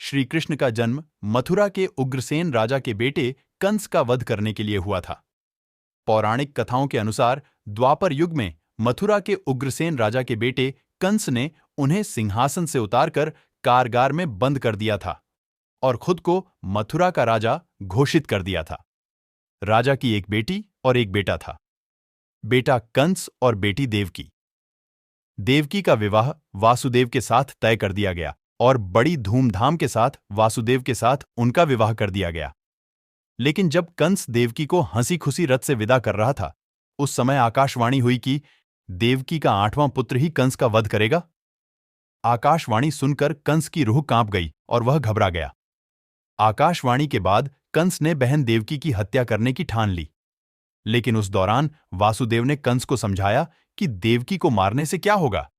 श्री कृष्ण का जन्म मथुरा के उग्रसेन राजा के बेटे कंस का वध करने के लिए हुआ था। पौराणिक कथाओं के अनुसार द्वापर युग में मथुरा के उग्रसेन राजा के बेटे कंस ने उन्हें सिंहासन से उतारकर कारागार में बंद कर दिया था और खुद को मथुरा का राजा घोषित कर दिया था। राजा की एक बेटी और एक बेटा था। बेटा कंस और बेटी देवकी। देवकी का विवाह वासुदेव के साथ तय कर दिया गया और बड़ी धूमधाम के साथ वासुदेव के साथ उनका विवाह कर दिया गया। लेकिन जब कंस देवकी को हंसी खुशी रथ से विदा कर रहा था, उस समय आकाशवाणी हुई कि देवकी का 8वां पुत्र ही कंस का वध करेगा। आकाशवाणी सुनकर कंस की रूह कांप गई और वह घबरा गया। आकाशवाणी के बाद कंस ने बहन देवकी की हत्या करने की ठान ली। लेकिन उस दौरान वासुदेव ने कंस को समझाया कि देवकी को मारने से क्या होगा।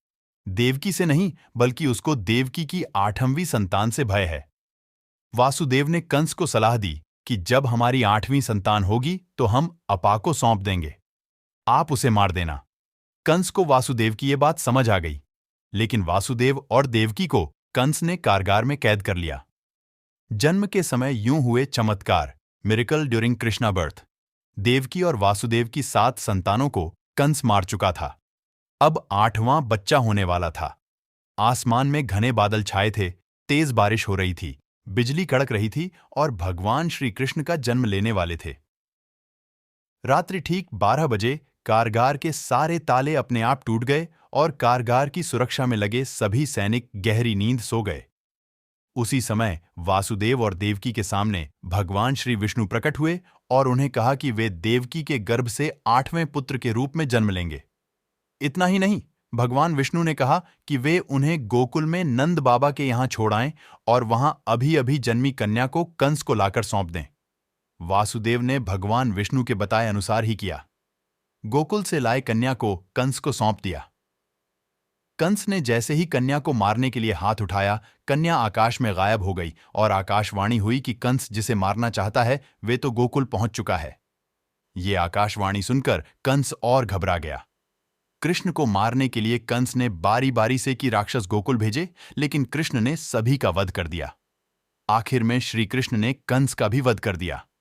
देवकी से नहीं, बल्कि उसको देवकी की 8वीं संतान से भय है। वासुदेव ने कंस को सलाह दी कि जब हमारी 8वीं संतान होगी तो हम अपा को सौंप देंगे, आप उसे मार देना। कंस को वासुदेव की ये बात समझ आ गई, लेकिन वासुदेव और देवकी को कंस ने कारागार में कैद कर लिया। जन्म के समय यूं हुए चमत्कार, miracle during Krishna birth. Devaki और वासुदेव की 7 संतानों को कंस मार चुका था। अब 8वां बच्चा होने वाला था। आसमान में घने बादल छाए थे, तेज बारिश हो रही थी, बिजली कड़क रही थी और भगवान श्री कृष्ण का जन्म लेने वाले थे। रात्रि ठीक 12 बजे कारागार के सारे ताले अपने आप टूट गए और कारागार की सुरक्षा में लगे सभी सैनिक गहरी नींद सो गए। उसी समय वासुदेव और देवकी के सामने भगवान श्री विष्णु प्रकट हुए और उन्हें कहा कि वे देवकी के गर्भ से 8वें पुत्र के रूप में जन्म लेंगे। इतना ही नहीं, भगवान विष्णु ने कहा कि वे उन्हें गोकुल में नंद बाबा के यहां छोड़ आएं और वहां अभी अभी जन्मी कन्या को कंस को लाकर सौंप दें। वासुदेव ने भगवान विष्णु के बताए अनुसार ही किया। गोकुल से लाए कन्या को कंस को सौंप दिया। कंस ने जैसे ही कन्या को मारने के लिए हाथ उठाया, कन्या आकाश में गायब हो गई और आकाशवाणी हुई कि कंस जिसे मारना चाहता है वे तो गोकुल पहुंच चुका है। ये आकाशवाणी सुनकर कंस और घबरा गया। कृष्ण को मारने के लिए कंस ने बारी बारी से कि राक्षस गोकुल भेजे, लेकिन कृष्ण ने सभी का वध कर दिया। आखिर में श्री कृष्ण ने कंस का भी वध कर दिया।